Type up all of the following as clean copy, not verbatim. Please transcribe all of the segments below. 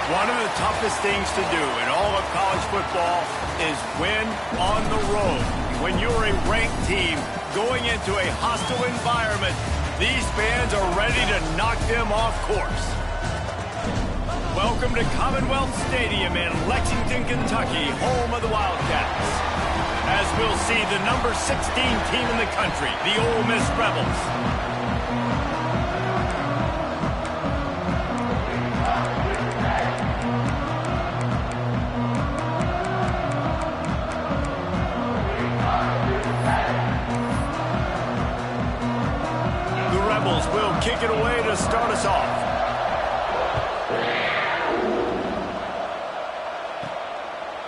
One of the toughest things to do in all of college football is win on the road. When you're a ranked team going into a hostile environment, these fans are ready to knock them off course. Welcome to Commonwealth Stadium in Lexington, Kentucky, home of the Wildcats. As we'll see the number 16 team in the country, the Ole Miss Rebels. Will kick it away to start us off.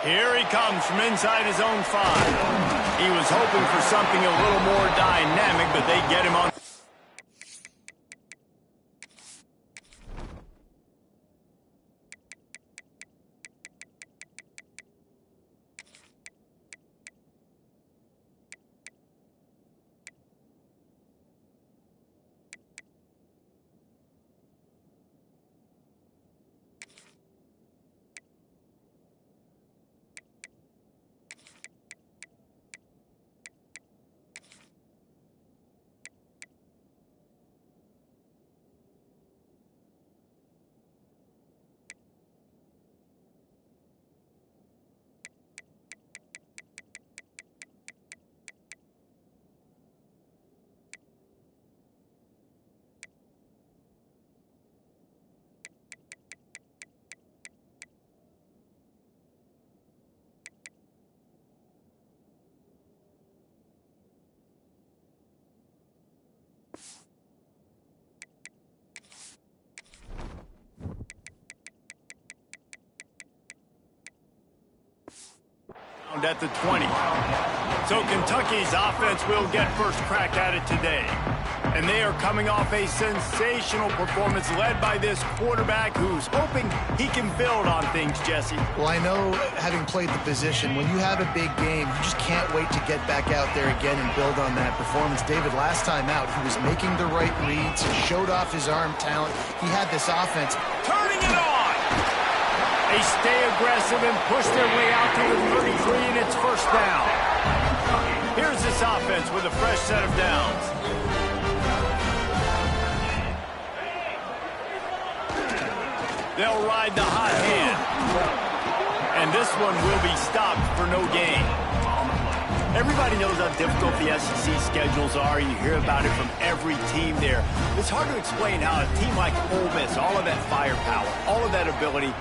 Here he comes from inside his own 5. He was hoping for something a little more dynamic, but they get him on. At the 20. So Kentucky's offense will get first crack at it today. And they are coming off a sensational performance led by this quarterback who's hoping he can build on things, Jesse. Well, I know, having played the position, when you have a big game, you just can't wait to get back out there again and build on that performance. David, last time out, he was making the right reads. He showed off his arm talent. He had this offense. Turning it on! They stay aggressive and push their way out to the 33, and it's first down. Here's this offense with a fresh set of downs. They'll ride the hot hand. And this one will be stopped for no gain. Everybody knows how difficult the SEC schedules are. You hear about it from every team there. It's hard to explain how a team like Ole Miss, all of that firepower, all of that ability,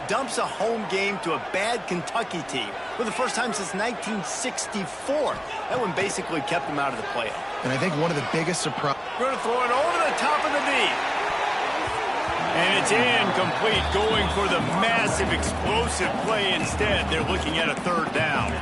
dumps a home game to a bad Kentucky team for the first time since 1964. That one basically kept them out of the playoff. And I think one of the biggest surprises... Going to throw it over the top of the knee. And it's incomplete, going for the massive explosive play instead. They're looking at a third down.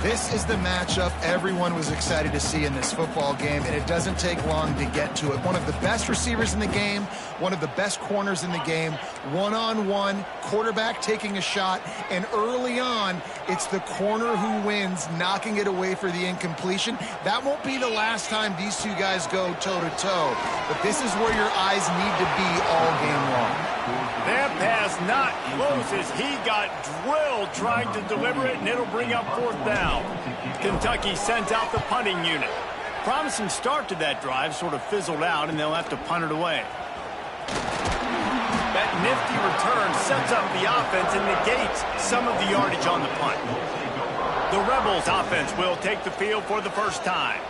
This is the matchup everyone was excited to see in this football game, and it doesn't take long to get to it. One of the best receivers in the game, one of the best corners in the game, one-on-one, quarterback taking a shot, and early on, it's the corner who wins, knocking it away for the incompletion. That won't be the last time these two guys go toe-to-toe, but this is where your eyes need to be all game long. That pass not close as he got drilled trying to deliver it, and it'll bring up fourth down. Kentucky sends out the punting unit. Promising start to that drive, sort of fizzled out, and they'll have to punt it away. That nifty return sets up the offense and negates some of the yardage on the punt. The Rebels offense will take the field for the first time.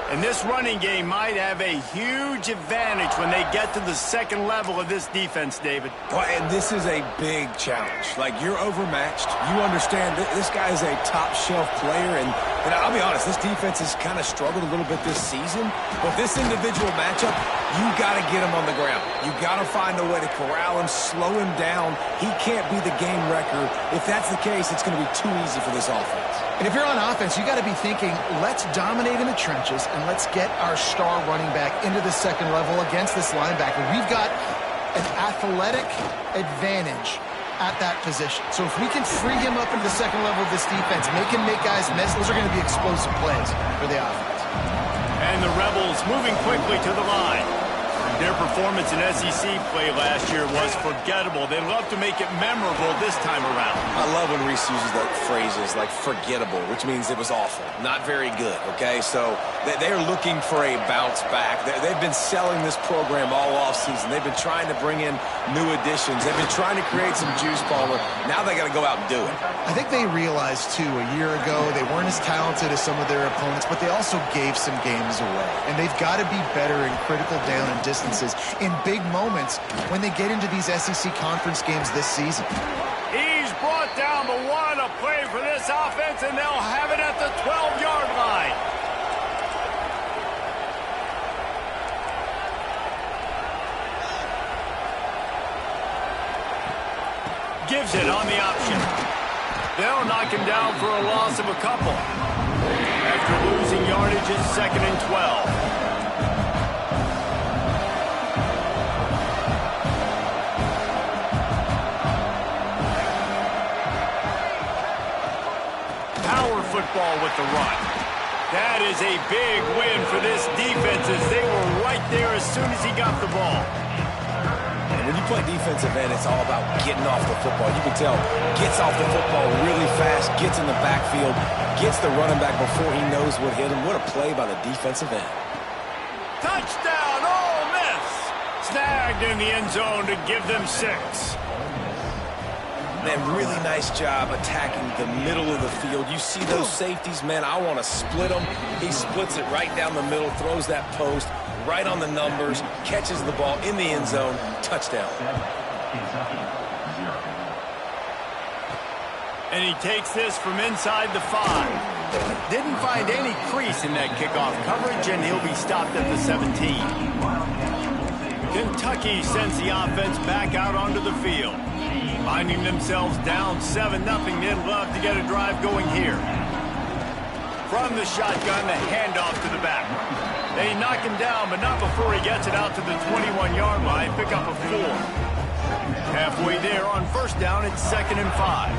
And this running game might have a huge advantage when they get to the second level of this defense, David. Well, and this is a big challenge. Like, you're overmatched. You understand that this guy is a top-shelf player, and I'll be honest, this defense has kind of struggled a little bit this season. But this individual matchup, you got to get him on the ground. You got to find a way to corral him, slow him down. He can't be the game wrecker. If that's the case, it's going to be too easy for this offense. And if you're on offense, you got to be thinking, let's dominate in the trenches and let's get our star running back into the second level against this linebacker. We've got an athletic advantage at that position. So if we can free him up into the second level of this defense, make him make guys miss, those are going to be explosive plays for the offense. And the Rebels moving quickly to the line. Their performance in SEC play last year was forgettable. They'd love to make it memorable this time around. I love when Reese uses that phrases like forgettable, which means it was awful, not very good, okay? So they're looking for a bounce back. They've been selling this program all offseason. They've been trying to bring in new additions. They've been trying to create some juice, Palmer. Now they got to go out and do it. I think they realized, too, a year ago they weren't as talented as some of their opponents, but they also gave some games away. And they've got to be better in critical down and distances in big moments when they get into these SEC conference games this season. He's brought down the one, a play for this offense, and they'll have it at the 12-yard line. Gives it on the option. They'll knock him down for a loss of a couple. After losing yardage, it's 2nd and 12. Football with the run. That is a big win for this defense as they were right there as soon as he got the ball. And when you play defensive end, it's all about getting off the football. You can tell, gets off the football really fast, gets in the backfield, gets the running back before he knows what hit him. What a play by the defensive end. Touchdown, Ole Miss! Snagged in the end zone to give them 6. Man, really nice job attacking the middle of the field. You see those safeties, man, I want to split them. He splits it right down the middle, throws that post, right on the numbers, catches the ball in the end zone, touchdown. And he takes this from inside the 5. Didn't find any crease in that kickoff coverage, and he'll be stopped at the 17. Kentucky sends the offense back out onto the field. Finding themselves down 7-0, they'd love to get a drive going here. From the shotgun, the handoff to the back. They knock him down, but not before he gets it out to the 21-yard line. Pick up a 4. Halfway there on first down, it's 2nd and 5.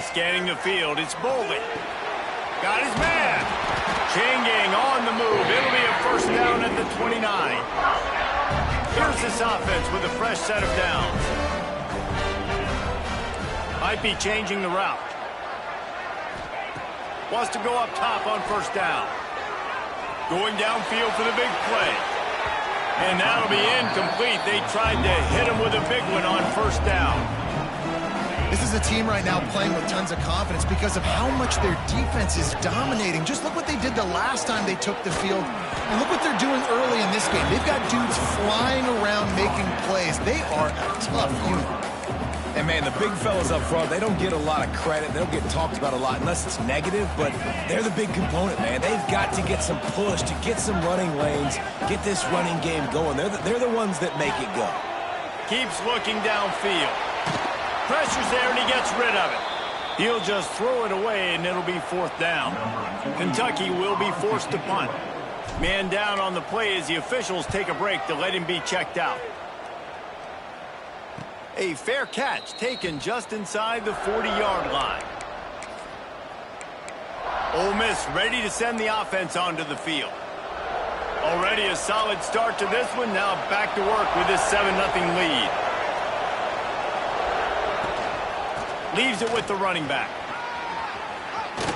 Scanning the field, it's Bolden. Got his man. Changing on the move. It'll be a first down at the 29. Here's this offense with a fresh set of downs. Might be changing the route. Wants to go up top on first down. Going downfield for the big play. And that'll be incomplete. They tried to hit him with a big one on first down. This is a team right now playing with tons of confidence because of how much their defense is dominating. Just look what they did the last time they took the field. And look what they're doing early in this game. They've got dudes flying around making plays. They are a tough unit. And, man, the big fellas up front, they don't get a lot of credit. They don't get talked about a lot unless it's negative, but they're the big component, man. They've got to get some push, to get some running lanes, get this running game going. They're the ones that make it go. Keeps looking downfield. Pressure's there, and he gets rid of it. He'll just throw it away, and it'll be 4th down. Kentucky will be forced to punt. Man down on the play as the officials take a break to let him be checked out. A fair catch taken just inside the 40-yard line. Ole Miss ready to send the offense onto the field. Already a solid start to this one. Now back to work with this 7-0 lead. Leaves it with the running back.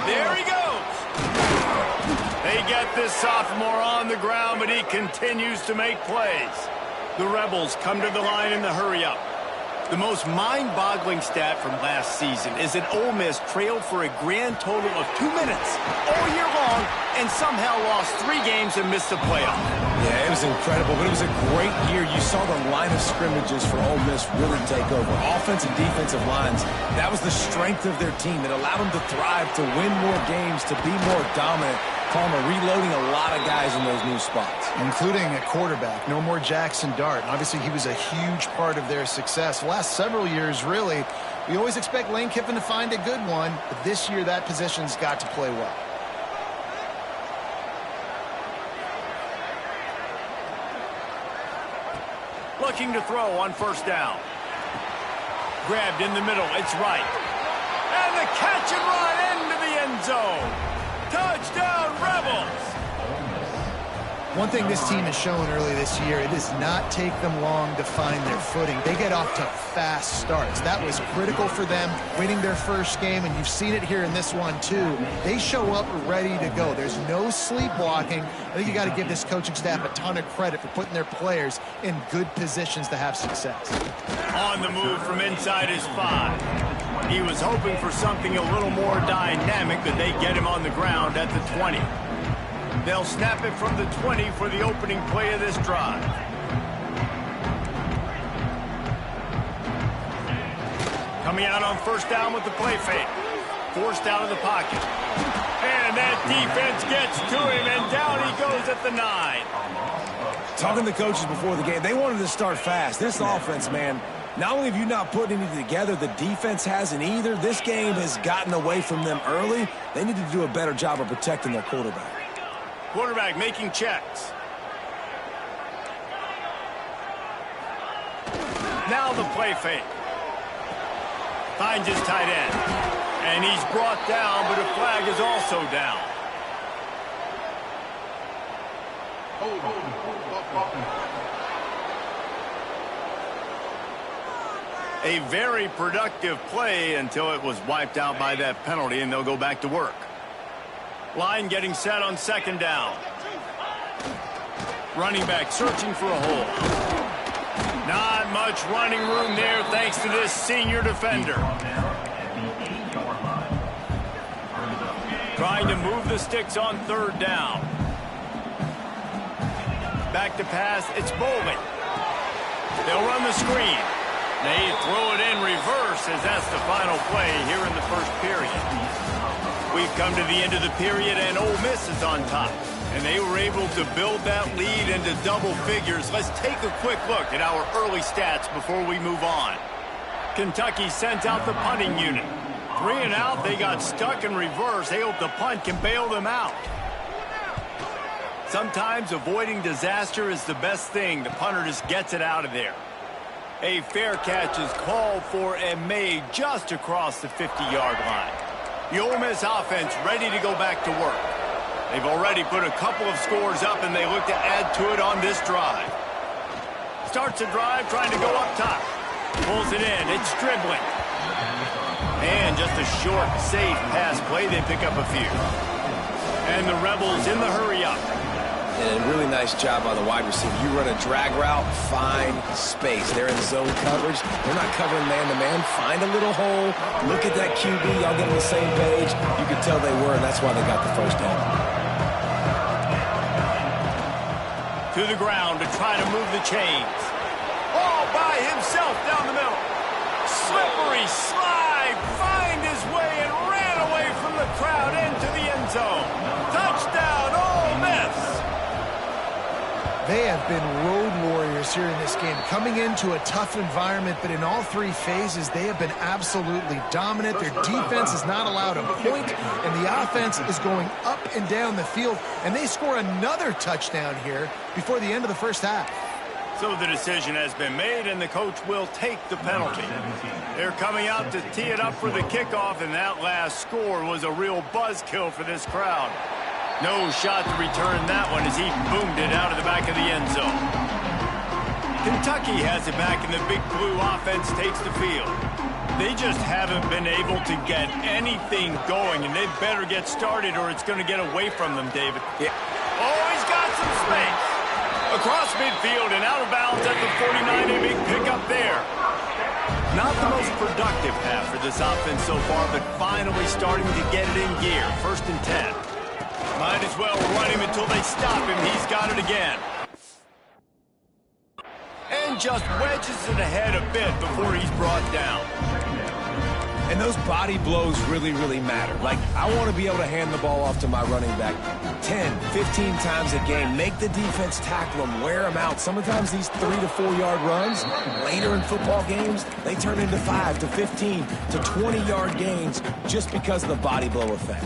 There he goes. They get this sophomore on the ground, but he continues to make plays. The Rebels come to the line in the hurry-up. The most mind-boggling stat from last season is that Ole Miss trailed for a grand total of 2 minutes all year long and somehow lost 3 games and missed the playoff. Yeah, it was incredible, but it was a great year. You saw the line of scrimmages for Ole Miss really take over. Offensive and defensive lines, that was the strength of their team that allowed them to thrive, to win more games, to be more dominant. Palmer reloading a lot of guys in those new spots. Including a quarterback. No more Jackson Dart. Obviously, he was a huge part of their success. The last several years, really, we always expect Lane Kiffin to find a good one, but this year that position's got to play well. Looking to throw on first down. Grabbed in the middle. It's right. And the catch and run into the end zone. Touchdown, Rebels. One thing this team has shown early this year, it does not take them long to find their footing. They get off to fast starts. That was critical for them winning their first game, and you've seen it here in this one too. They show up ready to go. There's no sleepwalking. I think you got to give this coaching staff a ton of credit for putting their players in good positions to have success. On the move from inside his 5. He was hoping for something a little more dynamic, but they get him on the ground at the 20. They'll snap it from the 20 for the opening play of this drive. Coming out on first down with the play fake. Forced out of the pocket. And that defense gets to him, and down he goes at the 9. Talking to the coaches before the game, they wanted to start fast. This offense, man, not only have you not put anything together, the defense hasn't either. This game has gotten away from them early. They need to do a better job of protecting their quarterback. Quarterback making checks. Now the play fake. Finds his tight end. And he's brought down, but a flag is also down. A very productive play until it was wiped out by that penalty, and they'll go back to work. Line getting set on second down. Running back searching for a hole. Not much running room there thanks to this senior defender. Trying to move the sticks on third down. Back to pass, it's Bowman. They'll run the screen. They throw it in reverse as that's the final play here in the first period. We've come to the end of the period, and Ole Miss is on top. And they were able to build that lead into double figures. Let's take a quick look at our early stats before we move on. Kentucky sent out the punting unit. 3 and out, they got stuck in reverse. They hope the punt can bail them out. Sometimes avoiding disaster is the best thing. The punter just gets it out of there. A fair catch is called for and made just across the 50-yard line. The Ole Miss offense ready to go back to work. They've already put a couple of scores up, and they look to add to it on this drive. Starts a drive trying to go up top. Pulls it in. It's dribbling. And just a short, safe pass play. They pick up a few. And the Rebels in the hurry-up. And a really nice job by the wide receiver. You run a drag route, find space. They're in zone coverage. They're not covering man-to-man. Find a little hole. Look at that QB. Y'all get on the same page. You can tell they were, and that's why they got the first down. To the ground to try to move the chains. All by himself down the middle. Slippery slide. Find his way and ran away from the crowd into the end zone. Touchdown, Ole Miss. They have been road warriors here in this game, coming into a tough environment, but in all 3 phases, they have been absolutely dominant. Their defense is not allowed a point, and the offense is going up and down the field, and they score another touchdown here before the end of the first half. So the decision has been made, and the coach will take the penalty. They're coming out to tee it up for the kickoff, and that last score was a real buzzkill for this crowd. No shot to return that one as he boomed it out of the back of the end zone. Kentucky has it back, and the Big Blue offense takes the field. They just haven't been able to get anything going, and they better get started or it's going to get away from them, David. Yeah. Oh, he's got some space. Across midfield and out of bounds at the 49, a big pickup there. Not the most productive half for this offense so far, but finally starting to get it in gear. 1st and 10. Might as well run him until they stop him. He's got it again. And just wedges it ahead a bit before he's brought down. And those body blows really, really matter. Like, I want to be able to hand the ball off to my running back 10, 15 times a game. Make the defense tackle them, wear them out. Sometimes these 3 to 4 yard runs, later in football games, they turn into 5 to 15 to 20-yard gains just because of the body blow effect.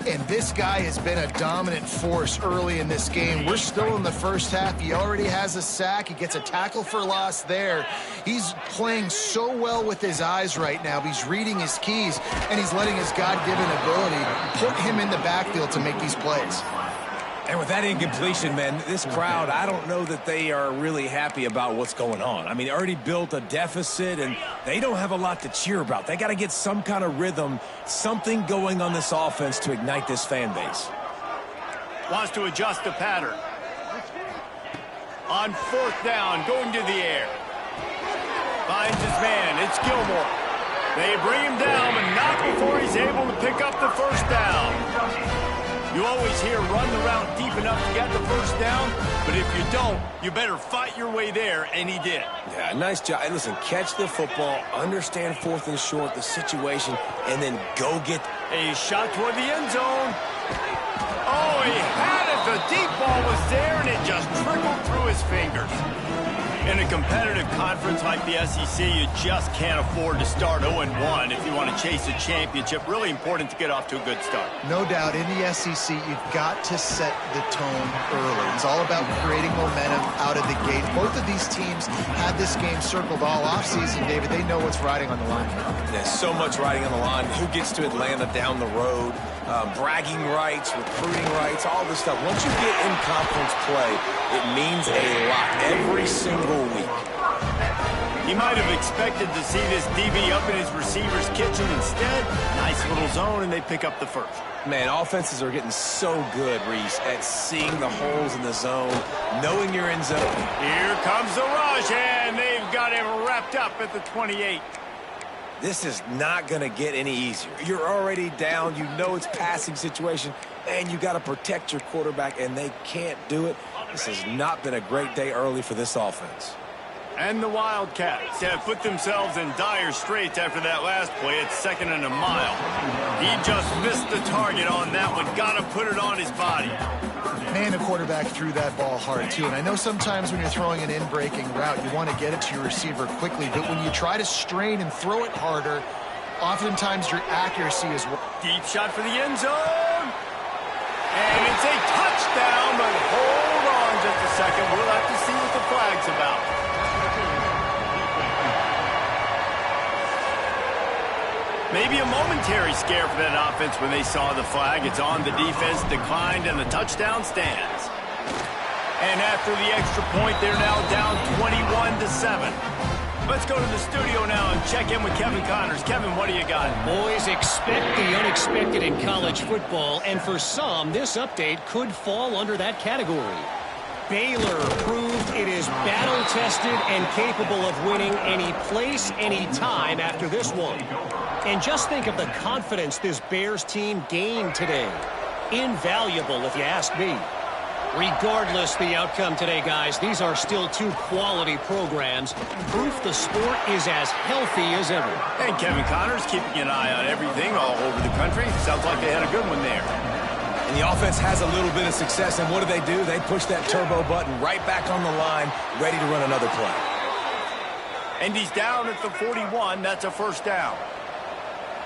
And this guy has been a dominant force early in this game. We're still in the first half. He already has a sack. He gets a tackle for loss there. He's playing so well with his eyes right now. He's reading his keys, and he's letting his God-given ability put him in the backfield to make these plays. And with that incompletion, man, this crowd, I don't know that they are really happy about what's going on. I mean, already built a deficit, and they don't have a lot to cheer about. They got to get some kind of rhythm, something going on this offense to ignite this fan base. Wants to adjust the pattern. On 4th down, going to the air. Finds his man. It's Gilmore. They bring him down, but not before he's able to pick up the first down. You always hear run the route deep enough to get the first down, but if you don't, you better fight your way there, and he did. Yeah, nice job. Hey, listen, catch the football, understand 4th and short, the situation, and then go get a shot toward the end zone. Oh, he had it. The deep ball was there, and it just trickled through his fingers. In a competitive conference like the SEC, you just can't afford to start 0-1 if you want to chase a championship. Really important to get off to a good start. No doubt, in the SEC, you've got to set the tone early. It's all about creating momentum out of the gate. Both of these teams had this game circled all offseason, David. They know what's riding on the line. There's so much riding on the line. Who gets to Atlanta down the road? Bragging rights, recruiting rights, all this stuff. Once you get in conference play, it means a lot every single week. He might have expected to see this DB up in his receiver's kitchen. Instead, nice little zone, and they pick up the first. Man, offenses are getting so good, Reese, at seeing the holes in the zone, knowing you're in zone. Here comes the rush, and they've got him wrapped up at the 28. This is not going to get any easier. You're already down. You know it's passing situation, and you got to protect your quarterback, and they can't do it. This has not been a great day early for this offense. And the Wildcats have put themselves in dire straits after that last play. It's 2nd and a mile. He just missed the target on that one. Got to put it on his body. Man, the quarterback threw that ball hard, too. And I know sometimes when you're throwing an in-breaking route, you want to get it to your receiver quickly. But when you try to strain and throw it harder, oftentimes your accuracy is... Deep shot for the end zone. And it's a touchdown, but hold on just a second. We'll have to see what the flag's about. Maybe a momentary scare for that offense when they saw the flag. It's on, the defense declined, and the touchdown stands. And after the extra point, they're now down 21-7. Let's go to the studio now and check in with Kevin Connors. Kevin, what do you got? Boys, expect the unexpected in college football, and for some, this update could fall under that category. Baylor proved it is battle-tested and capable of winning any place, any time after this one. And just think of the confidence this Bears team gained today. Invaluable, if you ask me. Regardless the outcome today, guys, these are still two quality programs. Proof the sport is as healthy as ever. And Kevin Connors keeping an eye on everything all over the country. Sounds like they had a good one there. And the offense has a little bit of success, and what do? They push that turbo button right back on the line, ready to run another play. And he's down at the 41. That's a first down.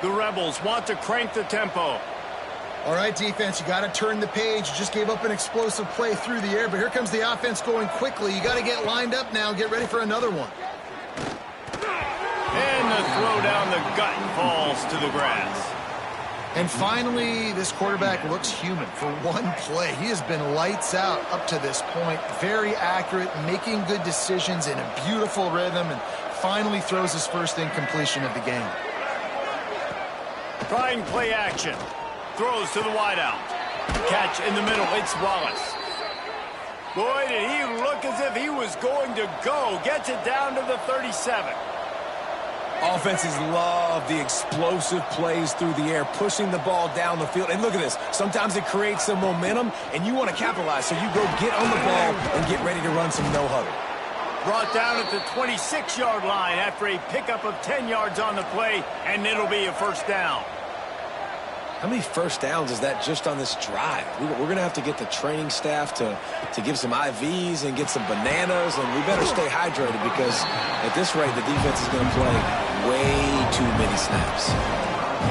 The Rebels want to crank the tempo. All right, defense, you got to turn the page. You just gave up an explosive play through the air, but here comes the offense going quickly. You got to get lined up now. Get ready for another one. And the throw down the gut falls to the grass. And finally, this quarterback looks human for one play. He has been lights out up to this point. Very accurate, making good decisions in a beautiful rhythm, and finally throws his first incompletion of the game. Trying play action. Throws to the wideout. Catch in the middle. It's Wallace. Boy, did he look as if he was going to go. Gets it down to the 37. Offenses love the explosive plays through the air, pushing the ball down the field. And look at this. Sometimes it creates some momentum, and you want to capitalize. So you go get on the ball and get ready to run some no-huddle. Brought down at the 26-yard line after a pickup of 10 yards on the play, and it'll be a first down. How many first downs is that just on this drive? We're going to have to get the training staff to give some IVs and get some bananas, and we better stay hydrated because at this rate, the defense is going to play way too many snaps.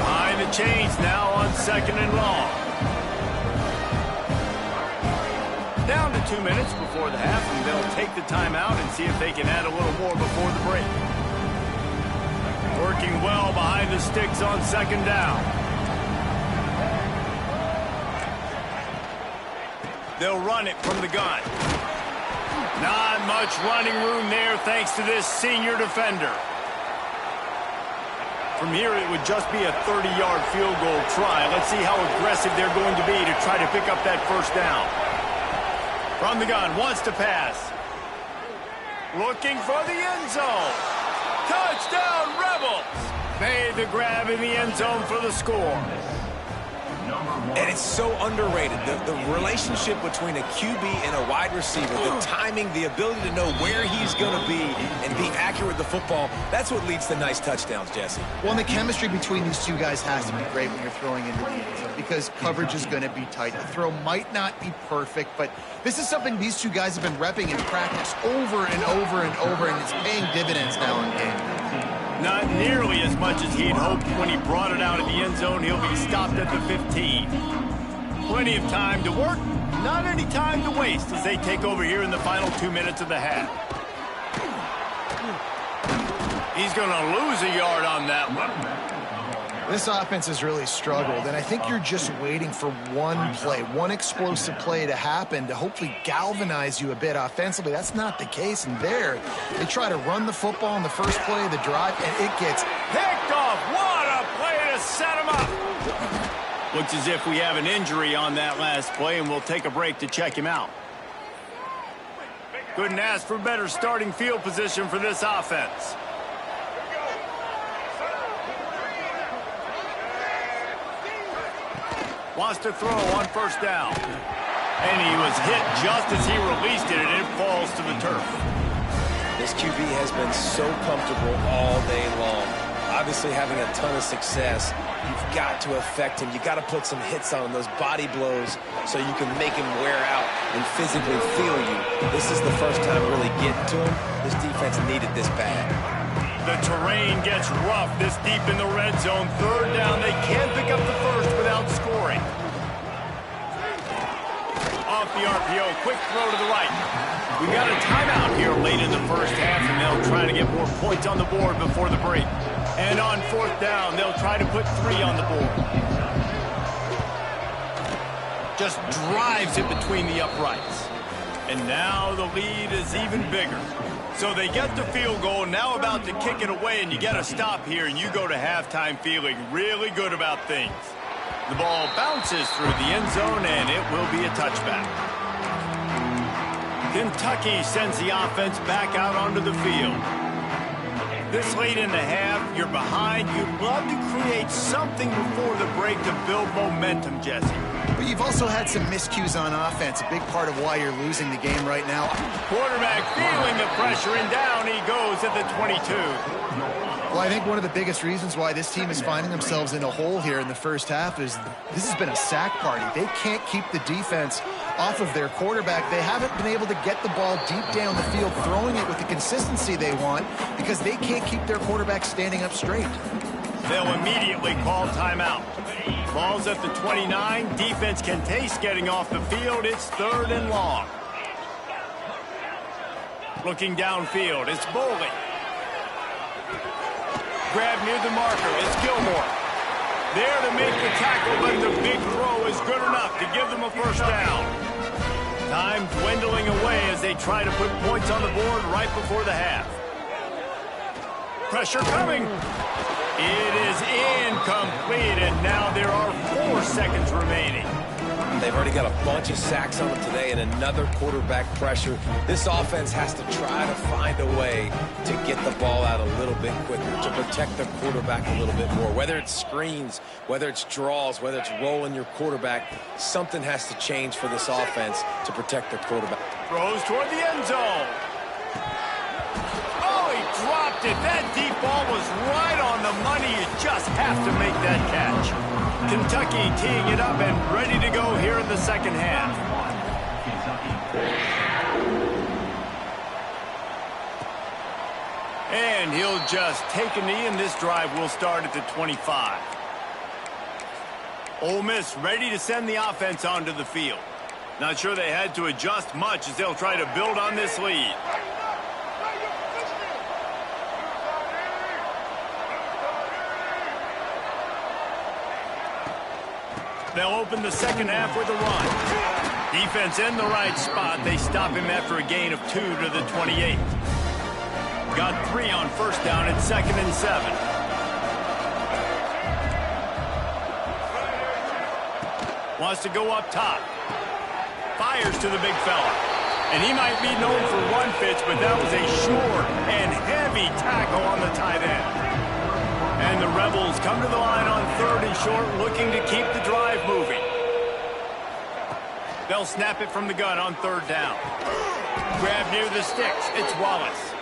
Behind the chains now on 2nd and long. Down to 2 minutes before the half, and they'll take the timeout and see if they can add a little more before the break. Working well behind the sticks on 2nd down. They'll run it from the gun. Not much running room there thanks to this senior defender. From here, it would just be a 30-yard field goal try. Let's see how aggressive they're going to be to try to pick up that first down. From the gun, wants to pass. Looking for the end zone. Touchdown, Rebels! Made the grab in the end zone for the score. And it's so underrated. The relationship between a QB and a wide receiver, the timing, the ability to know where he's going to be and be accurate with the football, that's what leads to nice touchdowns, Jesse. Well, and the chemistry between these two guys has to be great when you're throwing into the end zone because coverage is going to be tight. The throw might not be perfect, but this is something these two guys have been repping in practice over and over and over, and it's paying dividends now in game. Not nearly as much as he had hoped when he brought it out of the end zone. He'll be stopped at the 15. Plenty of time to work, not any time to waste as they take over here in the final 2 minutes of the half. He's going to lose a yard on that one. This offense has really struggled, and I think you're just waiting for one play, one explosive play to happen to hopefully galvanize you a bit offensively. That's not the case, and there, they try to run the football in the first play of the drive, and it gets picked off. What a play to set him up. Looks as if we have an injury on that last play, and we'll take a break to check him out. Couldn't ask for better starting field position for this offense. Wants to throw on first down. And he was hit just as he released it, and it falls to the turf. This QB has been so comfortable all day long. Obviously having a ton of success. You've got to affect him. You've got to put some hits on him, those body blows, so you can make him wear out and physically feel you. This is the first time really getting to him. This defense needed this bad. The terrain gets rough this deep in the red zone. Third down, they can't pick up the first without scoring. Off the RPO, quick throw to the right. We got a timeout here late in the first half, and they'll try to get more points on the board before the break. And on fourth down, they'll try to put 3 on the board. Just drives it between the uprights. And now the lead is even bigger. So they get the field goal, now about to kick it away, and you get a stop here, and you go to halftime feeling really good about things. The ball bounces through the end zone, and it will be a touchback. Kentucky sends the offense back out onto the field. This late in the half, you're behind. You'd love to create something before the break to build momentum, Jesse. But you've also had some miscues on offense, a big part of why you're losing the game right now. Quarterback feeling the pressure, and down he goes at the 22. Well, I think one of the biggest reasons why this team is finding themselves in a hole here in the first half is this has been a sack party. They can't keep the defense off of their quarterback. They haven't been able to get the ball deep down the field, throwing it with the consistency they want because they can't keep their quarterback standing up straight. They'll immediately call timeout. Ball's at the 29. Defense can taste getting off the field. It's 3rd and long. Looking downfield, it's Boley. Grab near the marker, it's Gilmore. There to make the tackle, but the big throw is good enough to give them a first down. Time dwindling away as they try to put points on the board right before the half. Pressure coming. It is incomplete, and now there are 4 seconds remaining. They've already got a bunch of sacks on them today and another quarterback pressure. This offense has to try to find a way to get the ball out a little bit quicker, to protect their quarterback a little bit more. Whether it's screens, whether it's draws, whether it's rolling your quarterback, something has to change for this offense to protect their quarterback. Throws toward the end zone. Oh, he dropped it. That deep ball was right on the money. You just have to make that catch. Kentucky teeing it up and ready to go here in the second half. And he'll just take a knee, and this drive will start at the 25. Ole Miss ready to send the offense onto the field. Not sure they had to adjust much as they'll try to build on this lead. They'll open the second half with a run. Defense in the right spot. They stop him after a gain of 2 to the 28. Got 3 on first down at 2nd and 7. Wants to go up top. Fires to the big fella. And he might be known for run fits, but that was a short and heavy tackle on the tight end. And the Rebels come to the line on 3rd and short, looking to keep the drive moving. They'll snap it from the gun on 3rd down. Grab near the sticks. It's Wallace.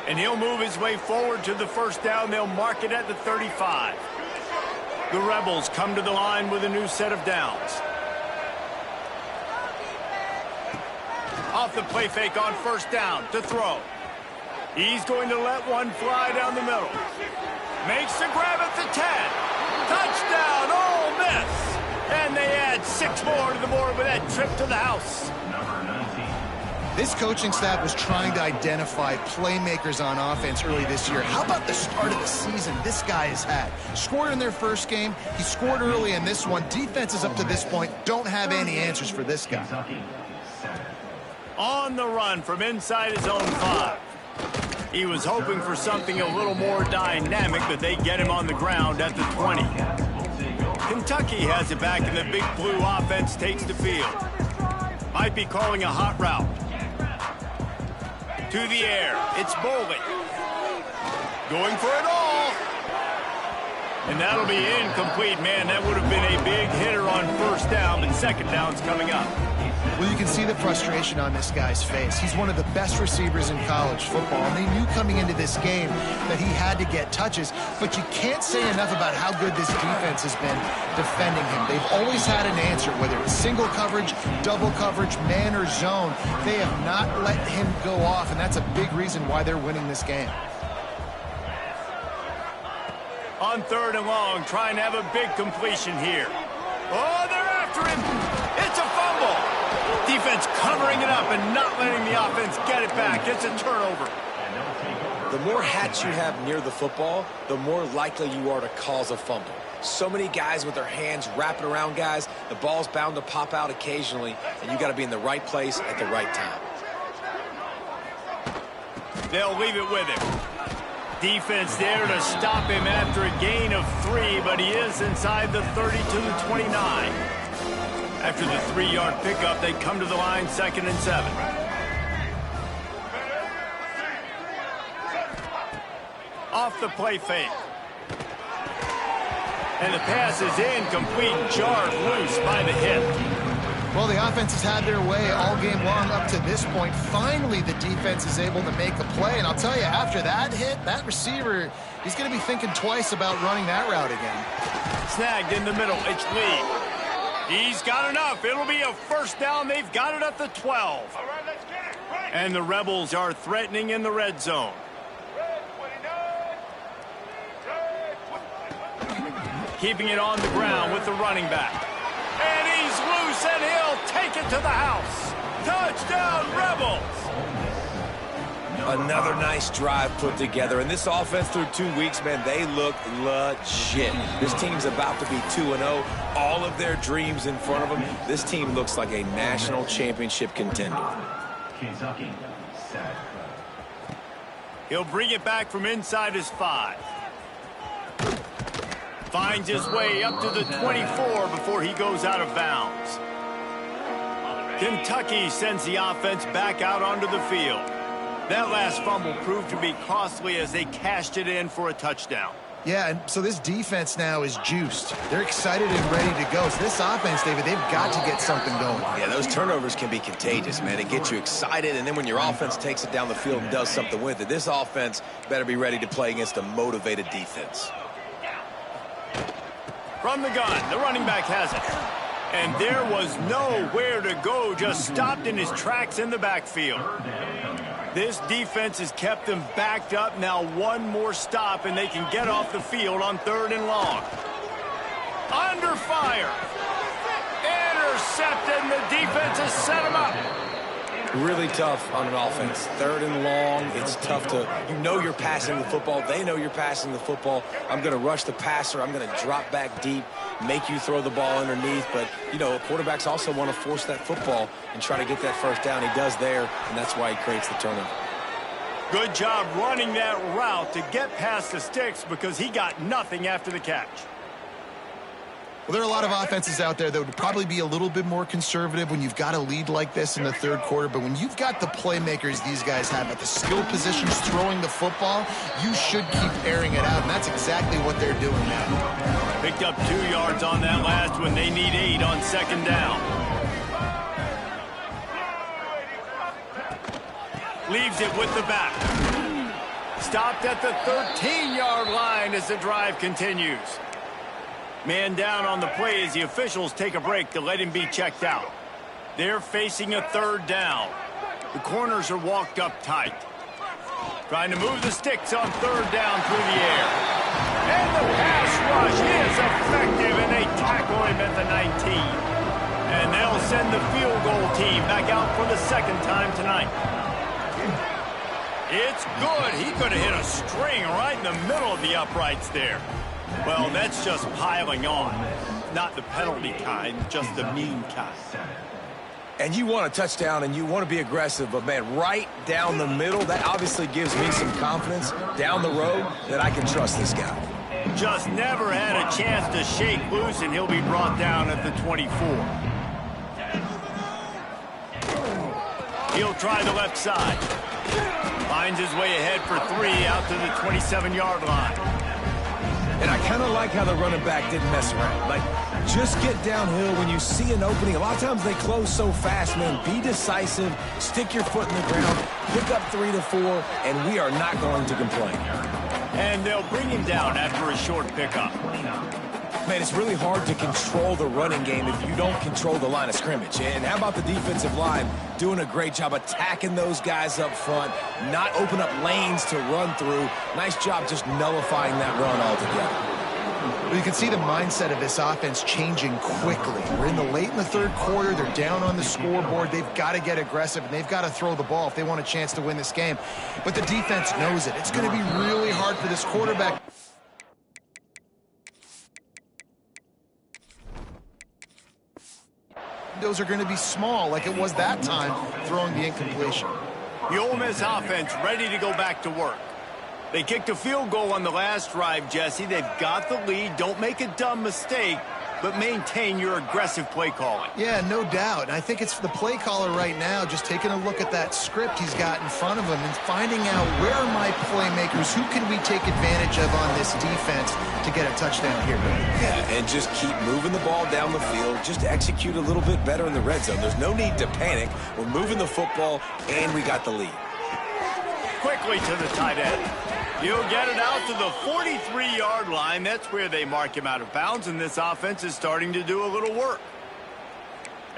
And he'll move his way forward to the first down. They'll mark it at the 35. The Rebels come to the line with a new set of downs. Off the play fake on first down to throw. He's going to let one fly down the middle. Makes the grab at the 10. Touchdown, Ole Miss. And they add 6 more to the board with that trip to the house. This coaching staff was trying to identify playmakers on offense early this year. How about the start of the season this guy has had? Scored in their first game. He scored early in this one. Defenses up to this point don't have any answers for this guy. On the run from inside his own 5. He was hoping for something a little more dynamic, but they get him on the ground at the 20. Kentucky has it back, and the big blue offense takes the field. Might be calling a hot route. To the air, it's Bolden. Going for it all. And that'll be incomplete. Man, that would have been a big hitter on first down, but second down's coming up. Well, you can see the frustration on this guy's face. He's one of the best receivers in college football, and they knew coming into this game that he had to get touches, but you can't say enough about how good this defense has been defending him. They've always had an answer, whether it's single coverage, double coverage, man or zone. They have not let him go off, and that's a big reason why they're winning this game. On 3rd and long, trying to have a big completion here. Oh, they're after him. It's a fumble. Defense covering it up and not letting the offense get it back. It's a turnover. The more hats you have near the football, the more likely you are to cause a fumble. So many guys with their hands wrapping around guys, the ball's bound to pop out occasionally, and you got to be in the right place at the right time. They'll leave it with him. Defense there to stop him after a gain of 3, but he is inside the 32-29. After the 3-yard pickup, they come to the line 2nd and 7. Off the play fake. And the pass is incomplete, jarred loose by the hit. Well, the offense has had their way all game long up to this point. Finally, the defense is able to make a play. And I'll tell you, after that hit, that receiver, he's going to be thinking twice about running that route again. Snagged in the middle. It's Lee. He's got enough. It'll be a first down. They've got it at the 12. And the Rebels are threatening in the red zone. Keeping it on the ground with the running back. And he's loose, and he'll take it to the house. Touchdown, Rebels! Another nice drive put together. And this offense through 2 weeks, man, they look legit. This team's about to be 2-0. All of their dreams in front of them. This team looks like a national championship contender. Kentucky, set. He'll bring it back from inside his 5. Finds his way up to the 24 before he goes out of bounds. Kentucky sends the offense back out onto the field. That last fumble proved to be costly as they cashed it in for a touchdown. Yeah, and so this defense now is juiced. They're excited and ready to go. So this offense, David, they've got to get something going. Yeah, those turnovers can be contagious, man. It gets you excited, and then when your offense takes it down the field and does something with it, this offense better be ready to play against a motivated defense. From the gun, the running back has it. And there was nowhere to go, just stopped in his tracks in the backfield. This defense has kept them backed up. Now one more stop, and they can get off the field on 3rd and long. Under fire. Intercepted, and the defense has set him up. Really tough on an offense. 3rd and long, it's tough to, you know you're passing the football. They know you're passing the football. I'm going to rush the passer. I'm going to drop back deep. make you throw the ball underneath. But, you know, quarterbacks also want to force that football and try to get that first down. He does there, and that's why he creates the turnover. Good job running that route to get past the sticks because he got nothing after the catch. Well, there are a lot of offenses out there that would probably be a little bit more conservative when you've got a lead like this in the third quarter. But when you've got the playmakers these guys have at the skill positions throwing the football, you should keep airing it out. And that's exactly what they're doing now. Picked up 2 yards on that last one. They need 8 on second down. Leaves it with the back. Stopped at the 13-yard line as the drive continues. Man down on the play as the officials take a break to let him be checked out. They're facing a third down. The corners are walked up tight. Trying to move the sticks on third down through the air. And the pass rush is effective, and they tackle him at the 19. And they'll send the field goal team back out for the second time tonight. It's good. He could have hit a string right in the middle of the uprights there. Well, that's just piling on. Not the penalty kind, just the mean kind. And you want a touchdown and you want to be aggressive, but, man, right down the middle, that obviously gives me some confidence down the road that I can trust this guy. Just never had a chance to shake loose, and he'll be brought down at the 24. He'll try the left side. Finds his way ahead for 3 out to the 27-yard line. And I kind of like how the running back didn't mess around. Like, just get downhill when you see an opening. A lot of times they close so fast, man. Be decisive, stick your foot in the ground, pick up 3 to 4, and we are not going to complain. And they'll bring him down after a short pickup. Man, it's really hard to control the running game if you don't control the line of scrimmage. And how about the defensive line doing a great job attacking those guys up front, not open up lanes to run through. Nice job just nullifying that run altogether. Well, you can see the mindset of this offense changing quickly. We're late in the third quarter. They're down on the scoreboard. They've got to get aggressive, and they've got to throw the ball if they want a chance to win this game. But the defense knows it. It's going to be really hard for this quarterback. Those are going to be small like it was that time throwing the incompletion. The Ole Miss offense ready to go back to work. They kicked a field goal on the last drive, Jesse. They've got the lead. Don't make a dumb mistake, but maintain your aggressive play calling. Yeah, no doubt. And I think it's the play caller right now just taking a look at that script he's got in front of him and finding out where are my playmakers, who can we take advantage of on this defense to get a touchdown here. Yeah, and just keep moving the ball down the field. Just execute a little bit better in the red zone. There's no need to panic. We're moving the football, and we got the lead. Quickly to the tight end. He'll get it out to the 43-yard line. That's where they mark him out of bounds, and this offense is starting to do a little work.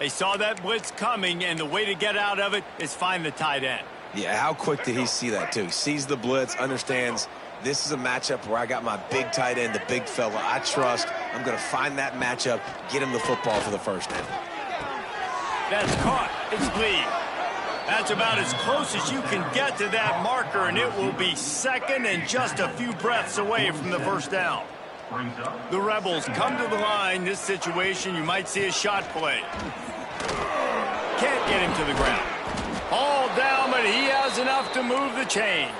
They saw that blitz coming, and the way to get out of it is find the tight end. Yeah, how quick did he see that, too? He sees the blitz, understands this is a matchup where I got my big tight end, the big fella I trust. I'm going to find that matchup, get him the football for the first down. That's caught. It's Lee. That's about as close as you can get to that marker, and it will be second and just a few breaths away from the first down. The Rebels come to the line. This situation, you might see a shot play. Can't get him to the ground. All down, but he has enough to move the chains.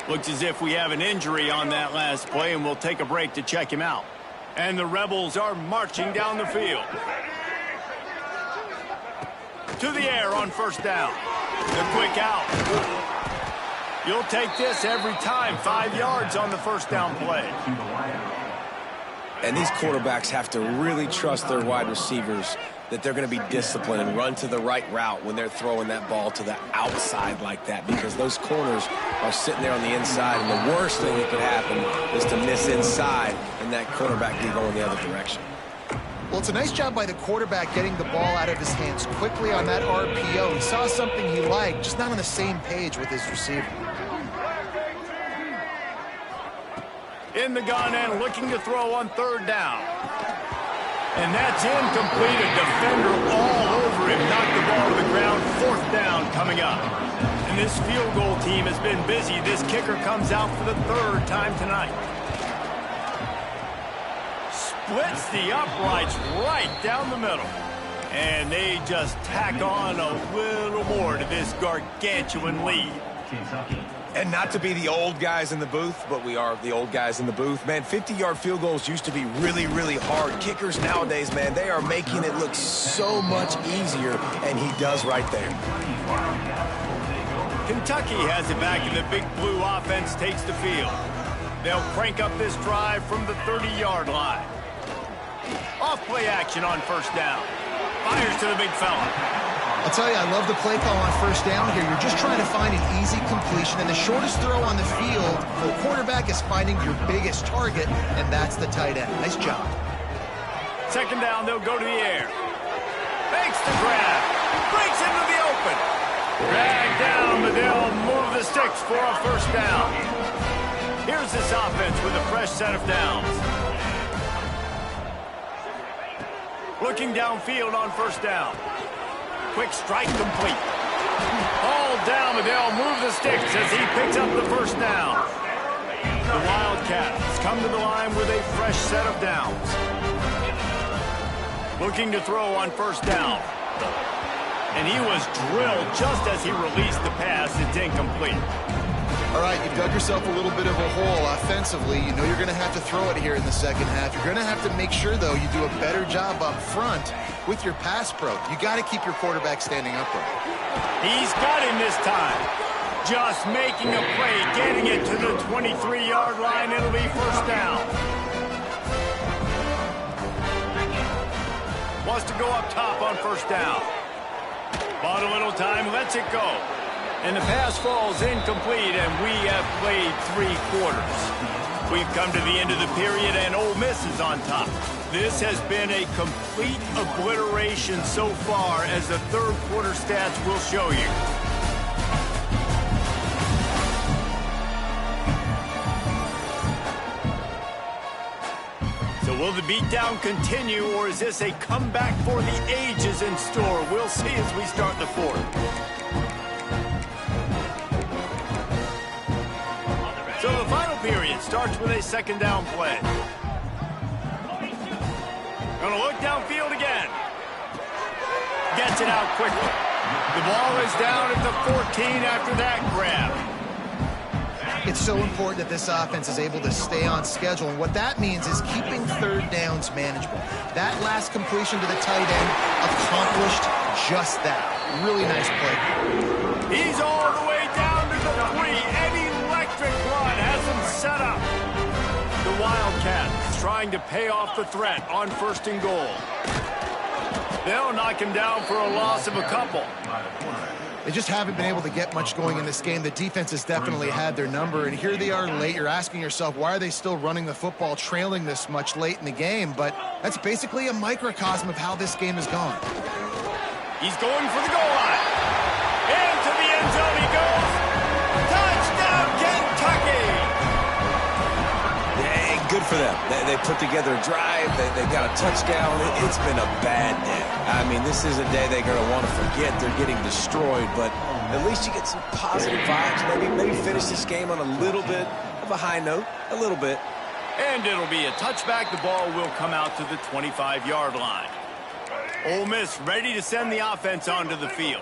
Looks as if we have an injury on that last play, and we'll take a break to check him out. And the Rebels are marching down the field. To the air on first down. The quick out. You'll take this every time. 5 yards on the first down play. And these quarterbacks have to really trust their wide receivers that they're going to be disciplined and run to the right route when they're throwing that ball to the outside like that, because those corners are sitting there on the inside, and the worst thing that could happen is to miss inside and that quarterback be going the other direction. Well, it's a nice job by the quarterback getting the ball out of his hands quickly on that RPO. He saw something he liked, just not on the same page with his receiver. In the gun and looking to throw on third down. And that's incomplete. A defender all over him. Knocked the ball to the ground. Fourth down coming up. And this field goal team has been busy. This kicker comes out for the third time tonight. splits the uprights right down the middle. And they just tack on a little more to this gargantuan lead. Kentucky. And not to be the old guys in the booth, but we are the old guys in the booth. Man, 50-yard field goals used to be really, really hard. Kickers nowadays, man, they are making it look so much easier, and he does right there. Kentucky has it back, and the Big Blue offense takes the field. They'll crank up this drive from the 30-yard line. Off-play action on first down. Fires to the big fella. I'll tell you, I love the play call on first down here. You're just trying to find an easy completion, and the shortest throw on the field for a quarterback is finding your biggest target, and that's the tight end. Nice job. Second down, they'll go to the air. Fakes the grab. Breaks into the open. Dragged down, but they'll move the sticks for a first down. Here's this offense with a fresh set of downs. Looking downfield on first down. Quick strike complete. All down, but they'll move the sticks as he picks up the first down. The Wildcats come to the line with a fresh set of downs. Looking to throw on first down. And he was drilled just as he released the pass. It's incomplete. All right, you've dug yourself a little bit of a hole offensively. You know you're going to have to throw it here in the second half. You're going to have to make sure, though, you do a better job up front with your pass pro. You got to keep your quarterback standing upright. He's got him this time. Just making a play, getting it to the 23-yard line. It'll be first down. Wants to go up top on first down. Bought a little time, lets it go. And the pass falls incomplete, and we have played 3 quarters. We've come to the end of the period, and Ole Miss is on top. This has been a complete obliteration so far, as the third quarter stats will show you. So will the beatdown continue, or is this a comeback for the ages in store? We'll see as we start the fourth. So the final period starts with a second down play. Gonna look downfield again. Gets it out quickly. The ball is down at the 14 after that grab. It's so important that this offense is able to stay on schedule, and what that means is keeping third downs manageable. That last completion to the tight end accomplished just that. Really nice play. He's all the way down to the 3. Eddie Electric Run has him set up. The Wildcats trying to pay off the threat on first and goal. They'll knock him down for a loss of a couple. They just haven't been able to get much going in this game. The defense has definitely had their number, and here they are late. You're asking yourself, why are they still running the football, trailing this much late in the game? But that's basically a microcosm of how this game has gone. He's going for the goal line. Into the end zone he goes. Touchdown, Kentucky! Yeah, good for them. They put together a drive. They got a touchdown. It's been a bad day. I mean, this is a day they're going to want to forget. They're getting destroyed, but at least you get some positive vibes. Maybe finish this game on a little bit of a high note, a little bit. And it'll be a touchback. The ball will come out to the 25-yard line. Ole Miss ready to send the offense onto the field.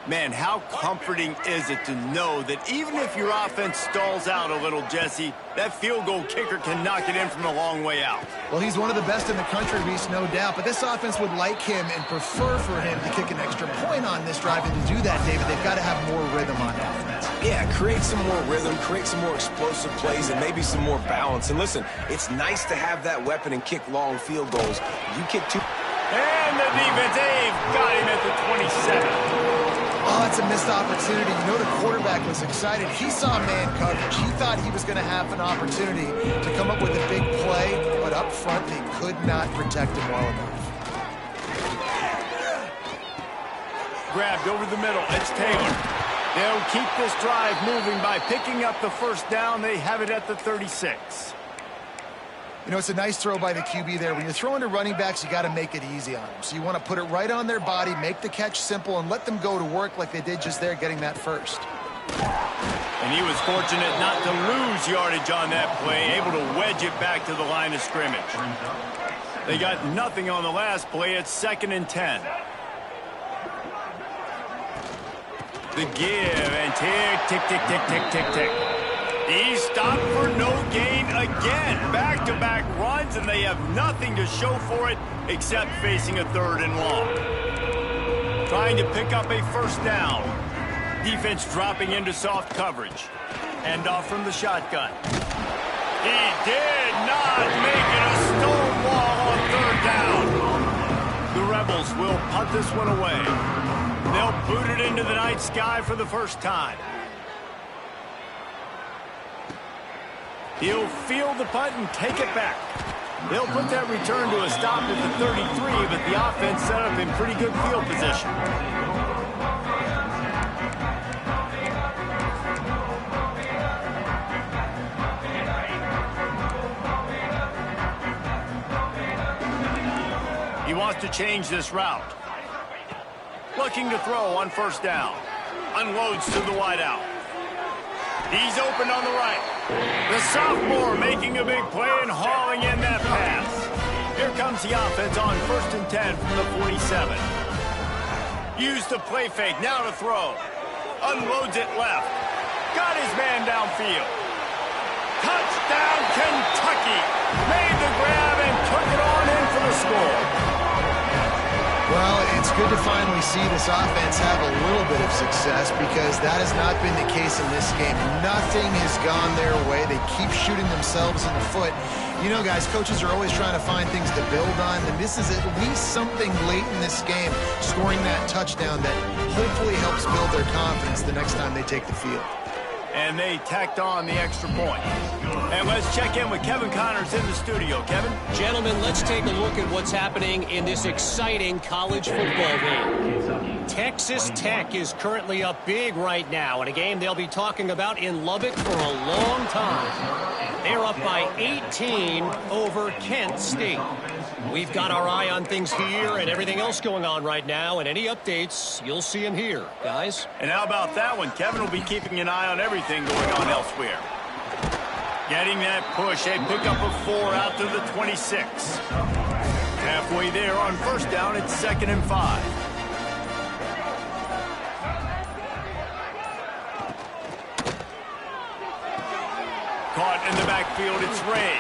Man, how comforting is it to know that even if your offense stalls out a little, Jesse, that field goal kicker can knock it in from a long way out. Well, he's one of the best in the country, Reese, no doubt. But this offense would like him and prefer for him to kick an extra point on this drive. And to do that, David, they've got to have more rhythm on offense. Yeah, create some more rhythm, create some more explosive plays, and maybe some more balance. And listen, it's nice to have that weapon and kick long field goals. You kick 2... And the defense, they've got him at the 27. Oh, that's a missed opportunity. You know the quarterback was excited. He saw man coverage. He thought he was going to have an opportunity to come up with a big play, but up front they could not protect him well enough. Grabbed over the middle. It's Taylor. They'll keep this drive moving by picking up the first down. They have it at the 36. You know, it's a nice throw by the QB there. When you're throwing to running backs, you got to make it easy on them. So you want to put it right on their body, make the catch simple, and let them go to work like they did just there, getting that first. And he was fortunate not to lose yardage on that play, able to wedge it back to the line of scrimmage. They got nothing on the last play. It's 2nd and 10. The give and tick, tick, tick, tick, tick, tick, tick. He's stopped for no gain again. Back-to-back runs, and they have nothing to show for it except facing a 3rd and long. Trying to pick up a 1st down. Defense dropping into soft coverage. Hand off from the shotgun. He did not make it a stonewall on 3rd down. The Rebels will punt this one away. They'll boot it into the night sky for the first time. He'll field the punt and take it back. They'll put that return to a stop at the 33, but the offense set up in pretty good field position. He wants to change this route. Looking to throw on 1st down. Unloads to the wideout. He's open on the right. The sophomore making a big play and hauling in that pass. Here comes the offense on 1st and 10 from the 47. Use the play fake, now to throw. Unloads it left. Got his man downfield. Touchdown, Kentucky. Made the grab and took it on in for the score. Well, it's good to finally see this offense have a little bit of success because that has not been the case in this game. Nothing has gone their way. They keep shooting themselves in the foot. You know, guys, coaches are always trying to find things to build on, and this is at least something late in this game, scoring that touchdown that hopefully helps build their confidence the next time they take the field. And they tacked on the extra point. And let's check in with Kevin Connors in the studio. Kevin? Gentlemen, let's take a look at what's happening in this exciting college football game. Texas Tech is currently up big right now in a game they'll be talking about in Lubbock for a long time. They're up by 18 over Kent State. We've got our eye on things here and everything else going on right now, and any updates, you'll see them here, guys. And how about that one? Kevin will be keeping an eye on everything going on elsewhere. Getting that push, a pickup of 4 out to the 26. Halfway there on 1st down, it's 2nd and 5. Caught in the backfield, it's Ray.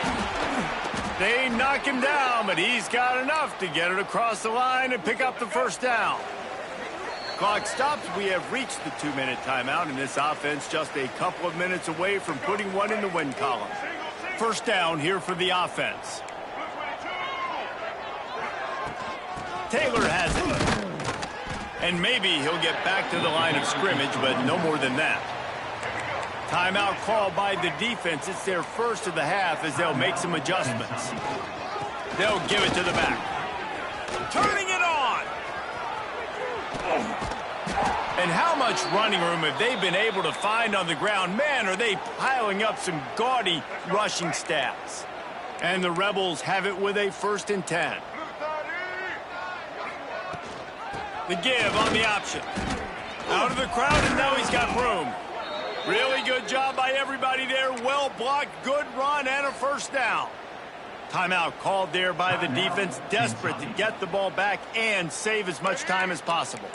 They knock him down, but he's got enough to get it across the line and pick up the 1st down. Clock stops. We have reached the 2-minute timeout, and this offense just a couple of minutes away from putting one in the win column. 1st down here for the offense. Taylor has it. And maybe he'll get back to the line of scrimmage, but no more than that. Timeout called by the defense. It's their first of the half as they'll make some adjustments. They'll give it to the back. Turning it on. And how much running room have they been able to find on the ground? Man, are they piling up some gaudy rushing stats. And the Rebels have it with a 1st and 10. The give on the option. Out of the crowd, and now he's got room. Really good job by everybody there. Well blocked, good run, and a 1st down. Timeout called there by the defense, desperate to get the ball back and save as much time as possible.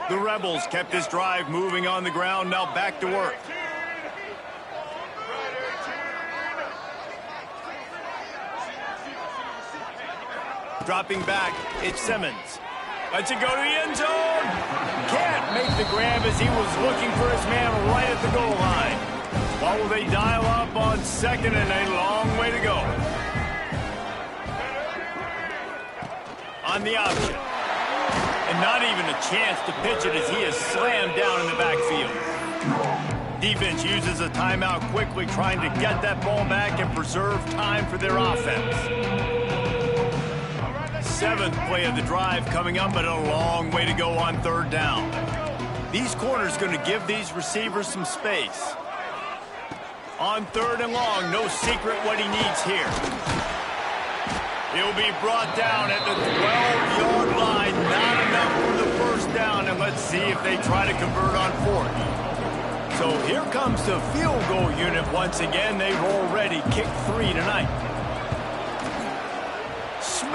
The Rebels kept this drive moving on the ground, now back to work. Dropping back, it's Simmons. Lets it go to the end zone. Can't make the grab as he was looking for his man right at the goal line. What will they dial up on 2nd and a long way to go? On the option. And not even a chance to pitch it as he is slammed down in the backfield. Defense uses a timeout quickly, trying to get that ball back and preserve time for their offense. 7th play of the drive coming up, but a long way to go on 3rd down. These corners going to give these receivers some space. On 3rd and long, no secret what he needs here. He'll be brought down at the 12-yard line. Not enough for the 1st down, and let's see if they try to convert on 4th. So here comes the field goal unit once again. They've already kicked 3 tonight.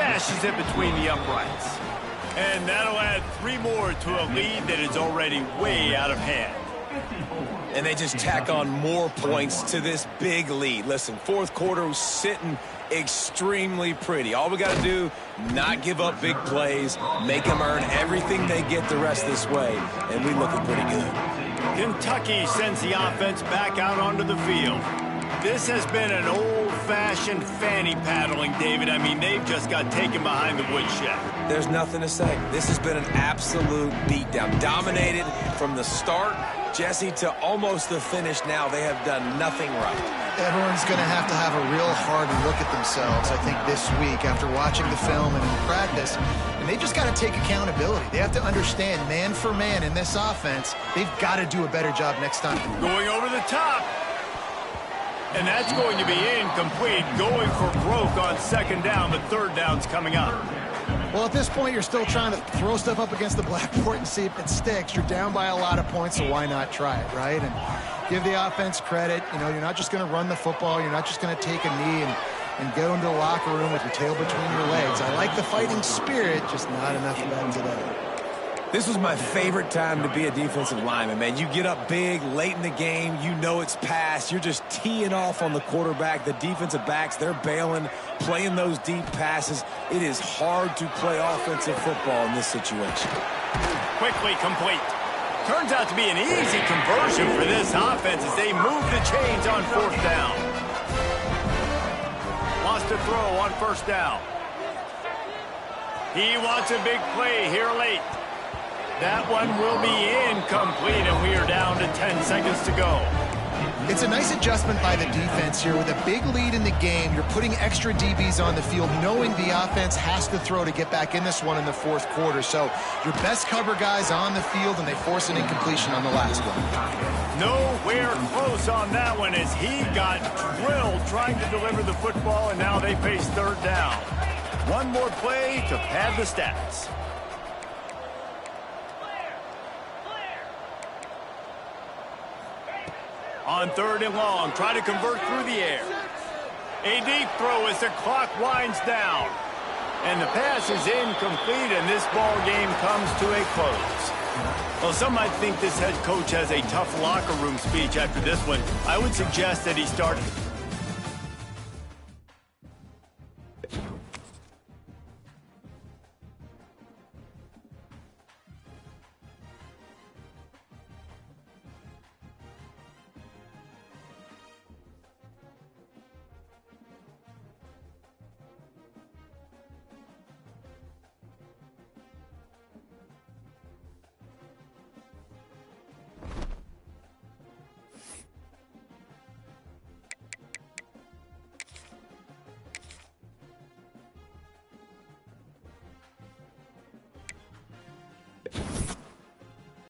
smashes it between the uprights. And that'll add 3 more to a lead that is already way out of hand. And they just tack on more points to this big lead. Listen, fourth quarter was sitting extremely pretty. All we got to do, not give up big plays, make them earn everything they get the rest this way, and we looking pretty good. Kentucky sends the offense back out onto the field. This has been an old-fashioned fanny paddling, David. I mean, they've just got taken behind the woodshed. There's nothing to say. This has been an absolute beatdown. Dominated from the start, Jesse, to almost the finish now. They have done nothing right. Everyone's going to have a real hard look at themselves, I think, this week after watching the film and in practice. And they've just got to take accountability. They have to understand, man for man in this offense, they've got to do a better job next time. Going over the top. And that's going to be incomplete. Going for broke on second down, but third down's coming up. Well, at this point, you're still trying to throw stuff up against the blackboard and see if it sticks. You're down by a lot of points, so why not try it, right? And give the offense credit. You know, you're not just going to run the football. You're not just going to take a knee and go into the locker room with your tail between your legs. I like the fighting spirit, just not enough of that today. This was my favorite time to be a defensive lineman, man. You get up big, late in the game, you know it's past. You're just teeing off on the quarterback. The defensive backs, they're bailing, playing those deep passes. It is hard to play offensive football in this situation. Quickly complete. Turns out to be an easy conversion for this offense as they move the chains on fourth down. Lost a throw on first down. He wants a big play here late. That one will be incomplete, and we are down to 10 seconds to go. It's a nice adjustment by the defense here. With a big lead in the game, you're putting extra DBs on the field, knowing the offense has to throw to get back in this one in the fourth quarter. So your best cover guys on the field, and they force an incompletion on the last one. Nowhere close on that one as he got drilled trying to deliver the football, and now they face third down. One more play to pad the stats. On third and long, try to convert through the air. A deep throw as the clock winds down. And the pass is incomplete, and this ball game comes to a close. Well, some might think this head coach has a tough locker room speech after this one. I would suggest that he started